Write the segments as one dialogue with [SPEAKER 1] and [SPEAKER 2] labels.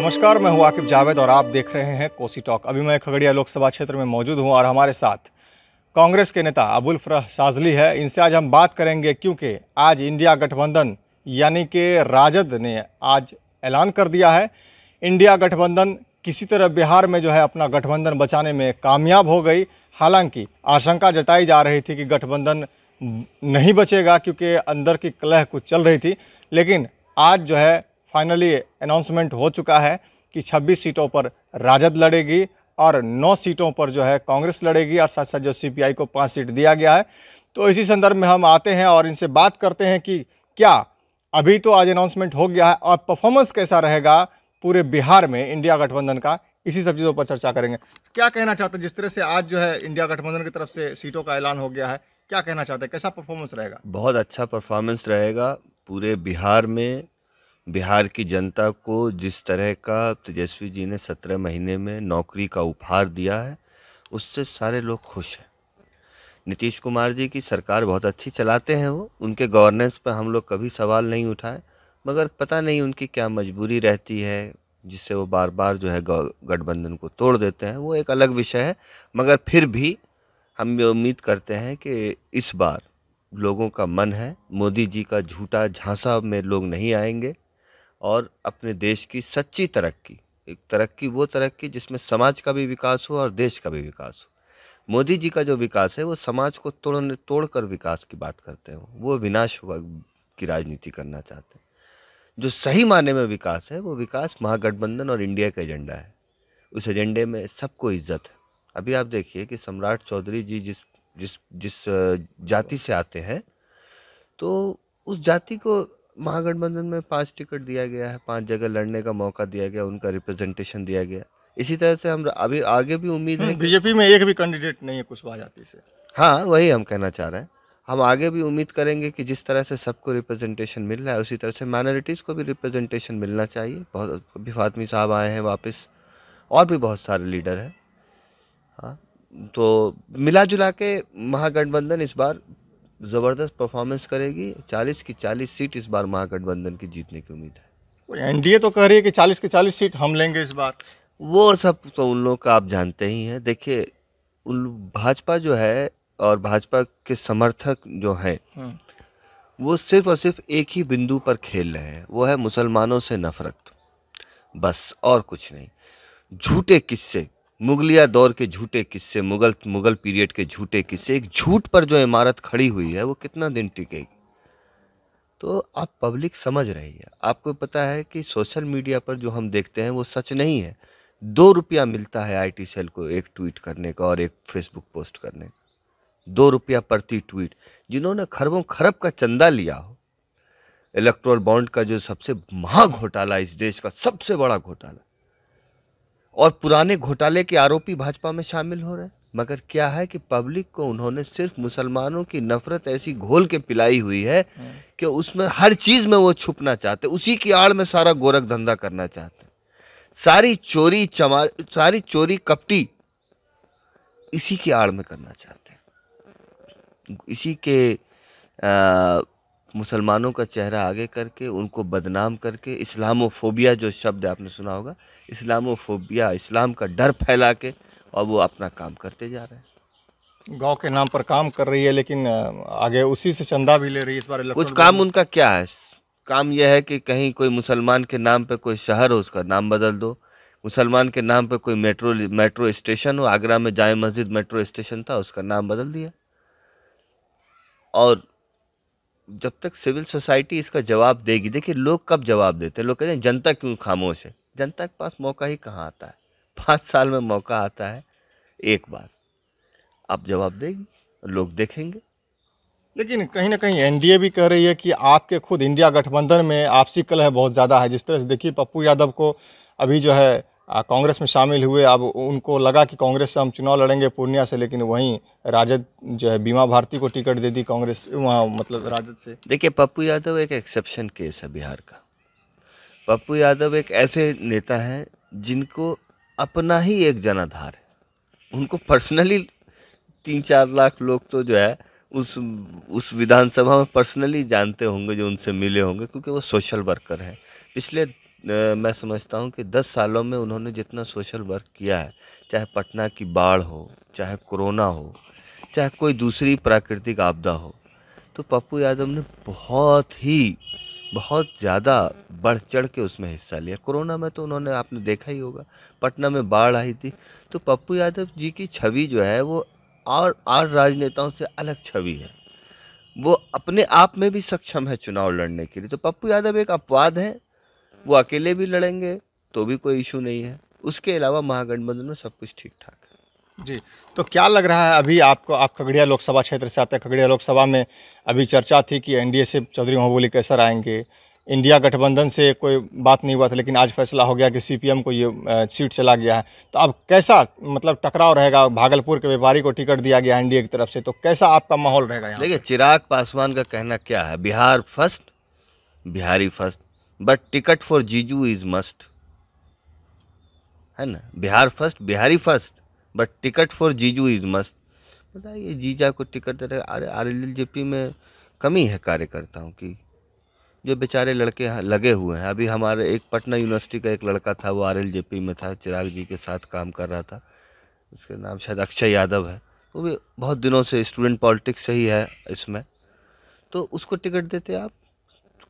[SPEAKER 1] नमस्कार, मैं हूं आकिब जावेद और आप देख रहे हैं कोसी टॉक। अभी मैं खगड़िया लोकसभा क्षेत्र में मौजूद हूं और हमारे साथ कांग्रेस के नेता अबुल फरह साजली है। इनसे आज हम बात करेंगे क्योंकि आज इंडिया गठबंधन यानी कि राजद ने आज ऐलान कर दिया है। इंडिया गठबंधन किसी तरह बिहार में जो है अपना गठबंधन बचाने में कामयाब हो गई। हालांकि आशंका जताई जा रही थी कि गठबंधन नहीं बचेगा क्योंकि अंदर की कलह कुछ चल रही थी, लेकिन आज जो है फाइनली अनाउंसमेंट हो चुका है कि 26 सीटों पर राजद लड़ेगी और 9 सीटों पर जो है कांग्रेस लड़ेगी और साथ साथ जो सीपीआई को 5 सीट दिया गया है। तो इसी संदर्भ में हम आते हैं और इनसे बात करते हैं कि क्या अभी तो आज अनाउंसमेंट हो गया है और परफॉर्मेंस कैसा रहेगा पूरे बिहार में इंडिया गठबंधन का, इसी सब चीज़ों पर चर्चा करेंगे। क्या कहना चाहते हैं, जिस तरह से आज जो है इंडिया गठबंधन की तरफ से सीटों का ऐलान हो गया है, क्या कहना चाहते हैं, कैसा परफॉर्मेंस रहेगा?
[SPEAKER 2] बहुत अच्छा परफॉर्मेंस रहेगा पूरे बिहार में। बिहार की जनता को जिस तरह का तेजस्वी जी ने 17 महीने में नौकरी का उपहार दिया है, उससे सारे लोग खुश हैं। नीतीश कुमार जी की सरकार बहुत अच्छी चलाते हैं, वो उनके गवर्नेंस पर हम लोग कभी सवाल नहीं उठाए, मगर पता नहीं उनकी क्या मजबूरी रहती है जिससे वो बार बार जो है गठबंधन को तोड़ देते हैं, वो एक अलग विषय है। मगर फिर भी हम ये उम्मीद करते हैं कि इस बार लोगों का मन है, मोदी जी का झूठा झांसा में लोग नहीं आएंगे और अपने देश की सच्ची तरक्की, एक तरक्की वो तरक्की जिसमें समाज का भी विकास हो और देश का भी विकास हो। मोदी जी का जो विकास है वो समाज को तोड़कर विकास की बात करते हैं, वो विनाश की राजनीति करना चाहते हैं। जो सही मायने में विकास है वो विकास महागठबंधन और इंडिया का एजेंडा है। उस एजेंडे में सबको इज्जत है। अभी आप देखिए कि सम्राट चौधरी जी जिस जिस जिस जाति से आते हैं, तो उस जाति को महागठबंधन में 5 टिकट दिया गया है, 5 जगह लड़ने का मौका दिया गया, उनका रिप्रेजेंटेशन दिया गया। इसी तरह से हम अभी आगे भी उम्मीद है कि
[SPEAKER 1] बीजेपी में एक भी कैंडिडेट नहीं है कुशवाहा जाति से।
[SPEAKER 2] हाँ, वही हम कहना चाह रहे हैं। हम आगे भी उम्मीद करेंगे कि जिस तरह से सबको रिप्रेजेंटेशन मिल रहा है उसी तरह से माइनॉरिटीज़ को भी रिप्रेजेंटेशन मिलना चाहिए। बहुत अभी फातमी साहब आए हैं वापस, और भी बहुत सारे लीडर हैं। हाँ, तो मिला जुला के महागठबंधन इस बार ज़बरदस्त परफॉर्मेंस करेगी। 40 की 40 सीट इस बार महागठबंधन की जीतने की उम्मीद है।
[SPEAKER 1] एनडीए तो कह रही है कि 40 की 40 सीट हम लेंगे इस बार।
[SPEAKER 2] वो सब तो उन लोगों का आप जानते ही हैं। देखिए, उन भाजपा जो है और भाजपा के समर्थक जो हैं, वो सिर्फ और सिर्फ एक ही बिंदु पर खेल रहे हैं, वो है मुसलमानों से नफरत, बस और कुछ नहीं। झूठे किस्से, मुगलिया दौर के झूठे किस्से, मुगल पीरियड के झूठे किस्से, एक झूठ पर जो इमारत खड़ी हुई है वो कितना दिन टिकेगी? तो आप पब्लिक समझ रही है। आपको पता है कि सोशल मीडिया पर जो हम देखते हैं वो सच नहीं है। 2 रुपया मिलता है आईटी सेल को एक ट्वीट करने का और एक फेसबुक पोस्ट करने का। 2 रुपया प्रति ट्वीट। जिन्होंने खरबों खरब का चंदा लिया हो, इलेक्टोरल बॉन्ड का जो सबसे महा घोटाला, इस देश का सबसे बड़ा घोटाला, और पुराने घोटाले के आरोपी भाजपा में शामिल हो रहे हैं। मगर क्या है कि पब्लिक को उन्होंने सिर्फ मुसलमानों की नफरत ऐसी घोल के पिलाई हुई है कि उसमें हर चीज में वो छुपना चाहते, उसी की आड़ में सारा गोरख धंधा करना चाहते। सारी चोरी कपटी इसी की आड़ में करना चाहते हैं। इसी के मुसलमानों का चेहरा आगे करके, उनको बदनाम करके, इस्लामोफोबिया जो शब्द आपने सुना होगा, इस्लामोफोबिया, इस्लाम का डर फैला के, और वो अपना काम करते जा रहे हैं।
[SPEAKER 1] गांव के नाम पर काम कर रही है, लेकिन आगे उसी से चंदा भी ले रही है इस बार।
[SPEAKER 2] कुछ काम उनका क्या है? काम यह है कि कहीं कोई मुसलमान के नाम पे कोई शहर हो, उसका नाम बदल दो। मुसलमान के नाम पे कोई मेट्रो स्टेशन हो, आगरा में जाए मस्जिद मेट्रो स्टेशन था, उसका नाम बदल दिया। और जब तक सिविल सोसाइटी इसका जवाब देगी, देखिए लोग कब जवाब देते हैं, लोग कहते हैं जनता क्यों खामोश है। जनता के पास मौका ही कहाँ आता है? 5 साल में मौका आता है एक बार। आप जवाब देगी, लोग देखेंगे।
[SPEAKER 1] लेकिन कहीं ना कहीं एनडीए भी कह रही है कि आपके खुद इंडिया गठबंधन में आपसी कलह बहुत ज़्यादा है। जिस तरह से देखिए, पप्पू यादव को अभी जो है कांग्रेस में शामिल हुए, अब उनको लगा कि कांग्रेस से हम चुनाव लड़ेंगे पूर्णिया से, लेकिन वहीं राजद जो है बीमा भारती को टिकट दे दी कांग्रेस, वहाँ मतलब राजद से।
[SPEAKER 2] देखिए, पप्पू यादव एक एक्सेप्शन केस है बिहार का। पप्पू यादव एक ऐसे नेता हैं जिनको अपना ही एक जनाधार है। उनको पर्सनली 3-4 लाख लोग तो जो है उस विधानसभा में पर्सनली जानते होंगे, जो उनसे मिले होंगे, क्योंकि वो सोशल वर्कर हैं। पिछले मैं समझता हूँ कि 10 सालों में उन्होंने जितना सोशल वर्क किया है, चाहे पटना की बाढ़ हो, चाहे कोरोना हो, चाहे कोई दूसरी प्राकृतिक आपदा हो, तो पप्पू यादव ने बहुत ज़्यादा बढ़ चढ़ के उसमें हिस्सा लिया। कोरोना में तो उन्होंने, आपने देखा ही होगा, पटना में बाढ़ आई थी, तो पप्पू यादव जी की छवि जो है वो और राजनेताओं से अलग छवि है। वो अपने आप में भी सक्षम है चुनाव लड़ने के लिए। तो पप्पू यादव एक अपवाद है, वो अकेले भी लड़ेंगे तो भी कोई इशू नहीं है। उसके अलावा महागठबंधन में सब कुछ ठीक ठाक है।
[SPEAKER 1] जी, तो क्या लग रहा है अभी आपको, आप खगड़िया लोकसभा क्षेत्र से आते हैं, खगड़िया लोकसभा में अभी चर्चा थी कि एनडीए से चौधरी महबूब कैसर आएंगे, इंडिया गठबंधन से कोई बात नहीं हुआ था, लेकिन आज फैसला हो गया कि सीपीएम को ये सीट चला गया है। तो अब कैसा मतलब टकराव रहेगा? भागलपुर के व्यापारी को टिकट दिया गया एनडीए की तरफ से, तो कैसा आपका माहौल रहेगा यहाँ
[SPEAKER 2] देखिए,
[SPEAKER 1] पे?
[SPEAKER 2] चिराग पासवान का कहना क्या है, Bihar first, Bihari first, but ticket for जीजू इज मस्ट, है ना। Bihar first, Bihari first, but ticket for जीजू इज मस्ट। बताइए, जीजा को टिकट दे रहे। अरे आरएलजेपी में कमी है कार्यकर्ताओं की, जो बेचारे लड़के यहाँ लगे हुए हैं। अभी हमारे एक पटना यूनिवर्सिटी का एक लड़का था, वो आरएलजेपी में था, चिराग जी के साथ काम कर रहा था, उसका नाम शायद अक्षय यादव है। वो भी बहुत दिनों से स्टूडेंट पॉलिटिक्स से ही है इसमें, तो उसको टिकट देते आप?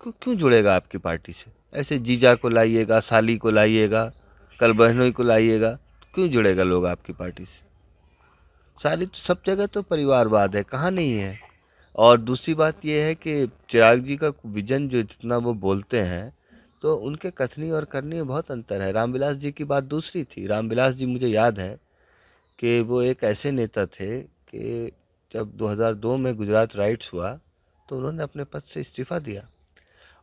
[SPEAKER 2] क्यों जुड़ेगा आपकी पार्टी से? ऐसे जीजा को लाइएगा, साली को लाइएगा, कल बहनोई को लाइएगा, क्यों जुड़ेगा लोग आपकी पार्टी से? सारी तो सब जगह तो परिवारवाद है, कहाँ नहीं है। और दूसरी बात यह है कि चिराग जी का विजन जो जितना वो बोलते हैं, तो उनके कथनी और करनी में बहुत अंतर है। रामविलास जी की बात दूसरी थी। रामविलास जी, मुझे याद है कि वो एक ऐसे नेता थे कि जब 2002 में गुजरात राइट्स हुआ तो उन्होंने अपने पद से इस्तीफा दिया,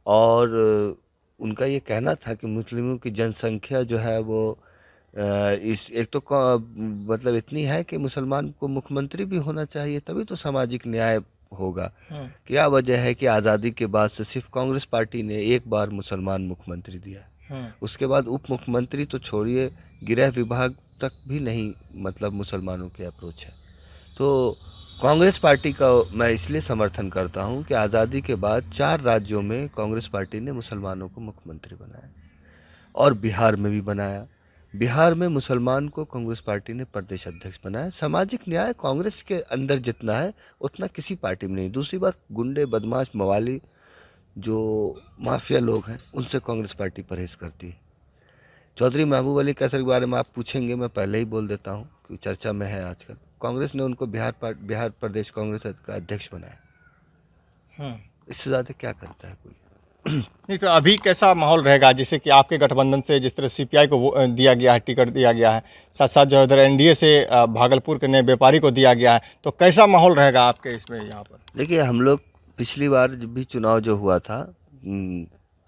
[SPEAKER 2] और उनका ये कहना था कि मुस्लिमों की जनसंख्या जो है वो इस एक तो मतलब इतनी है कि मुसलमान को मुख्यमंत्री भी होना चाहिए, तभी तो सामाजिक न्याय होगा। क्या वजह है कि आज़ादी के बाद से सिर्फ कांग्रेस पार्टी ने एक बार मुसलमान मुख्यमंत्री दिया, उसके बाद उप मुख्यमंत्री तो छोड़िए, गृह विभाग तक भी नहीं, मतलब मुसलमानों की अप्रोच है। तो कांग्रेस पार्टी का मैं इसलिए समर्थन करता हूं कि आज़ादी के बाद 4 राज्यों में कांग्रेस पार्टी ने मुसलमानों को मुख्यमंत्री बनाया, और बिहार में भी बनाया। बिहार में मुसलमान को कांग्रेस पार्टी ने प्रदेश अध्यक्ष बनाया। सामाजिक न्याय कांग्रेस के अंदर जितना है उतना किसी पार्टी में नहीं। दूसरी बात, गुंडे, बदमाश, मवाली, जो माफिया लोग हैं, उनसे कांग्रेस पार्टी परहेज करती है। चौधरी महबूब अली कैसर के बारे में आप पूछेंगे, मैं पहले ही बोल देता हूँ कि चर्चा में है आजकल। कांग्रेस ने उनको बिहार प्रदेश कांग्रेस का अध्यक्ष बनाया। इससे ज़्यादा क्या करता है कोई?
[SPEAKER 1] नहीं, तो अभी कैसा माहौल रहेगा? जैसे कि आपके गठबंधन से जिस तरह सीपीआई को दिया गया है, टिकट दिया गया है, साथ साथ जो इधर एनडीए से भागलपुर के नए व्यापारी को दिया गया है, तो कैसा माहौल रहेगा आपके इसमें यहाँ पर?
[SPEAKER 2] देखिए, हम लोग पिछली बार जब भी चुनाव जो हुआ था,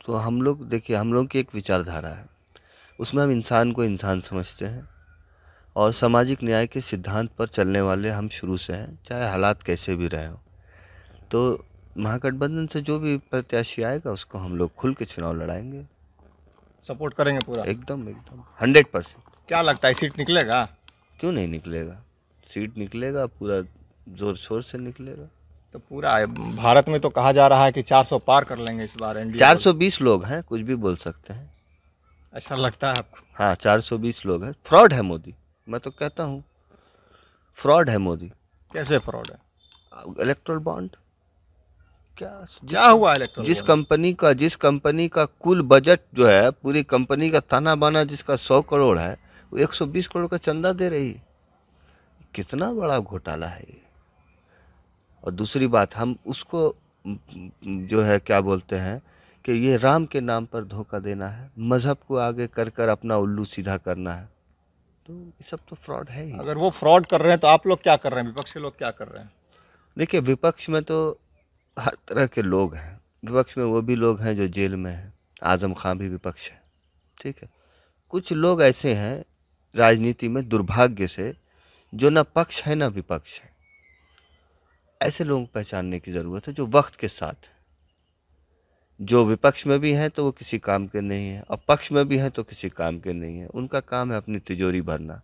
[SPEAKER 2] तो हम लोग, देखिए, हम लोग की एक विचारधारा है, उसमें हम इंसान को इंसान समझते हैं, और सामाजिक न्याय के सिद्धांत पर चलने वाले हम शुरू से हैं, चाहे हालात कैसे भी रहे हों। तो महागठबंधन से जो भी प्रत्याशी आएगा उसको हम लोग खुल के चुनाव लड़ाएंगे,
[SPEAKER 1] सपोर्ट करेंगे पूरा?
[SPEAKER 2] एकदम एकदम 100%।
[SPEAKER 1] क्या लगता है, सीट निकलेगा?
[SPEAKER 2] क्यों नहीं निकलेगा? सीट निकलेगा, पूरा जोर शोर से निकलेगा।
[SPEAKER 1] तो पूरा भारत में तो कहा जा रहा है कि 400 पार कर लेंगे इस बार एनडीए।
[SPEAKER 2] 420 लोग हैं, कुछ भी बोल सकते हैं।
[SPEAKER 1] ऐसा लगता है आपको?
[SPEAKER 2] हाँ, 420 लोग हैं। फ्रॉड है मोदी, मैं तो कहता हूँ फ्रॉड है मोदी।
[SPEAKER 1] कैसे फ्रॉड है?
[SPEAKER 2] इलेक्ट्रल बॉन्ड
[SPEAKER 1] क्या हुआ इलेक्ट्रल
[SPEAKER 2] बॉन्ड? जिस कंपनी का कुल बजट जो है, पूरी कंपनी का ताना बाना जिसका 100 करोड़ है, वो 120 करोड़ का चंदा दे रही है। कितना बड़ा घोटाला है ये। और दूसरी बात, हम उसको जो है क्या बोलते हैं कि ये राम के नाम पर धोखा देना है, मजहब को आगे कर कर अपना उल्लू सीधा करना है, तो ये सब तो फ्रॉड है ही।
[SPEAKER 1] अगर वो फ्रॉड कर रहे हैं तो आप लोग क्या कर रहे हैं, विपक्ष के लोग क्या कर रहे हैं?
[SPEAKER 2] देखिए, विपक्ष में तो हर तरह के लोग हैं। विपक्ष में वो भी लोग हैं जो जेल में हैं, आजम खां भी विपक्ष है, ठीक है। कुछ लोग ऐसे हैं राजनीति में, दुर्भाग्य से, जो ना पक्ष है ना विपक्ष है। ऐसे लोगों को पहचानने की ज़रूरत है, जो वक्त के साथ है। जो विपक्ष में भी हैं तो वो किसी काम के नहीं है, और पक्ष में भी हैं तो किसी काम के नहीं है। उनका काम है अपनी तिजोरी भरना।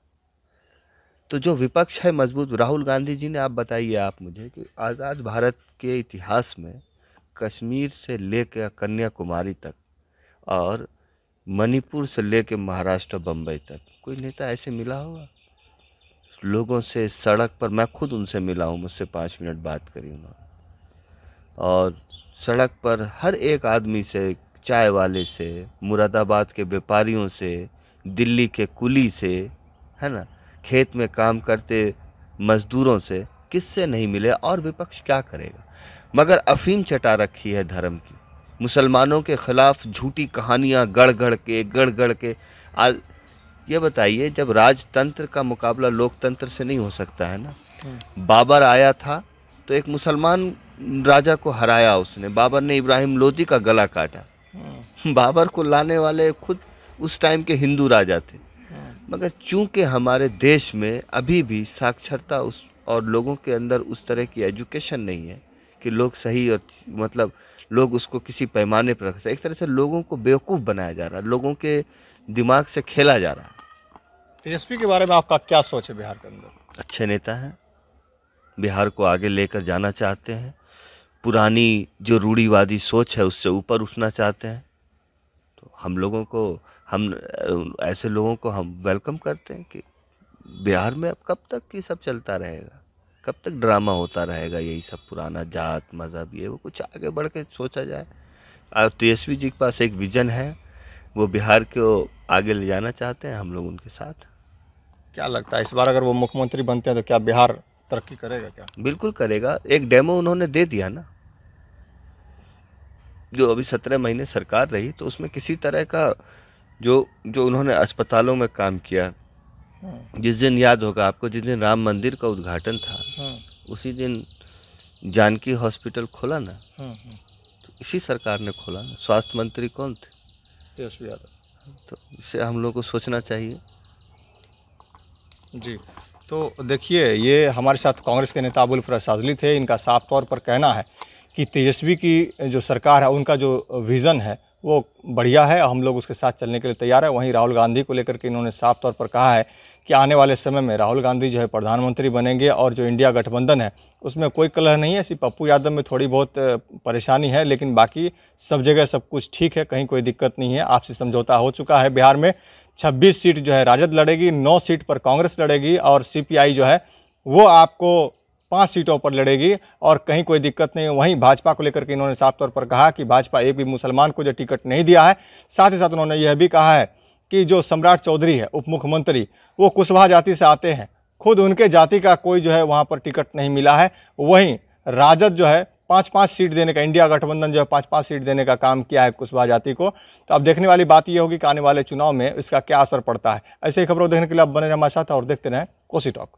[SPEAKER 2] तो जो विपक्ष है मजबूत, राहुल गांधी जी ने, आप बताइए आप मुझे, कि आज़ाद भारत के इतिहास में कश्मीर से लेकर कन्याकुमारी तक और मणिपुर से लेके महाराष्ट्र बम्बई तक कोई नेता ऐसे मिला होगा? लोगों से सड़क पर, मैं खुद उनसे मिला हूँ, मुझसे 5 मिनट बात करी उन्होंने, और सड़क पर हर एक आदमी से, चाय वाले से, मुरादाबाद के व्यापारियों से, दिल्ली के कुली से, है ना, खेत में काम करते मजदूरों से, किससे नहीं मिले? और विपक्ष क्या करेगा? मगर अफीम चटा रखी है धर्म की, मुसलमानों के खिलाफ झूठी कहानियां गढ़ गढ़ के आज ये बताइए, जब राजतंत्र का मुकाबला लोकतंत्र से नहीं हो सकता है ना। बाबर आया था तो एक मुसलमान राजा को हराया उसने, बाबर ने इब्राहिम लोदी का गला काटा। बाबर को लाने वाले खुद उस टाइम के हिंदू राजा थे। मगर चूंकि हमारे देश में अभी भी साक्षरता उस और लोगों के अंदर उस तरह की एजुकेशन नहीं है कि लोग सही और मतलब लोग उसको किसी पैमाने पर रख सकें। एक तरह से लोगों को बेवकूफ़ बनाया जा रहा है, लोगों के दिमाग से खेला जा रहा है।
[SPEAKER 1] तेजस्वी के बारे में आपका क्या सोच है बिहार के अंदर?
[SPEAKER 2] अच्छे नेता हैं, बिहार को आगे लेकर जाना चाहते हैं, पुरानी जो रूढ़िवादी सोच है उससे ऊपर उठना चाहते हैं। तो हम लोगों को, हम ऐसे लोगों को हम वेलकम करते हैं कि बिहार में अब कब तक ये सब चलता रहेगा, कब तक ड्रामा होता रहेगा, यही सब पुराना जात मज़हब ये वो, कुछ आगे बढ़ के सोचा जाए। और तेजस्वी जी के पास एक विजन है, वो बिहार को आगे ले जाना चाहते हैं, हम लोग उनके साथ।
[SPEAKER 1] क्या लगता है इस बार अगर वो मुख्यमंत्री बनते हैं तो क्या बिहार तरक्की करेगा? क्या
[SPEAKER 2] बिल्कुल करेगा। एक डेमो उन्होंने दे दिया ना, जो अभी 17 महीने सरकार रही तो उसमें किसी तरह का जो उन्होंने अस्पतालों में काम किया, जिस दिन याद होगा आपको, जिस दिन राम मंदिर का उद्घाटन था उसी दिन जानकी हॉस्पिटल खोला ना, तो इसी सरकार ने खोला ना। स्वास्थ्य मंत्री कौन थे?
[SPEAKER 1] तेजस्वी यादव।
[SPEAKER 2] तो इससे हम लोग को सोचना चाहिए।
[SPEAKER 1] जी, तो देखिए, ये हमारे साथ कांग्रेस के नेता अबुल फरह साजली थे। इनका साफ तौर पर कहना है कि तेजस्वी की जो सरकार है, उनका जो विज़न है वो बढ़िया है, हम लोग उसके साथ चलने के लिए तैयार है। वहीं राहुल गांधी को लेकर के इन्होंने साफ तौर पर कहा है कि आने वाले समय में राहुल गांधी जो है प्रधानमंत्री बनेंगे और जो इंडिया गठबंधन है उसमें कोई कलह नहीं है। सिर्फ पप्पू यादव में थोड़ी बहुत परेशानी है, लेकिन बाकी सब जगह सब कुछ ठीक है, कहीं कोई दिक्कत नहीं है। आपसी समझौता हो चुका है। बिहार में 26 सीट जो है राजद लड़ेगी, 9 सीट पर कांग्रेस लड़ेगी और सीपीआई जो है वो आपको 5 सीटों पर लड़ेगी और कहीं कोई दिक्कत नहीं है। वहीं भाजपा को लेकर के इन्होंने साफ तौर पर कहा कि भाजपा एक भी मुसलमान को जो टिकट नहीं दिया है। साथ ही साथ उन्होंने यह भी कहा है कि जो सम्राट चौधरी है उप मुख्यमंत्री, वो कुशवाहा जाति से आते हैं, खुद उनके जाति का कोई जो है वहाँ पर टिकट नहीं मिला है। वहीं राजद जो है 5-5 सीट देने का, इंडिया गठबंधन जो है 5-5 सीट देने का काम किया है कुशवाहा जाति को। तो अब देखने वाली बात यह होगी कि आने वाले चुनाव में इसका क्या असर पड़ता है। ऐसे ही खबरों देखने के लिए आप बने रहें हमारे साथ और देखते रहें कोसी टॉक।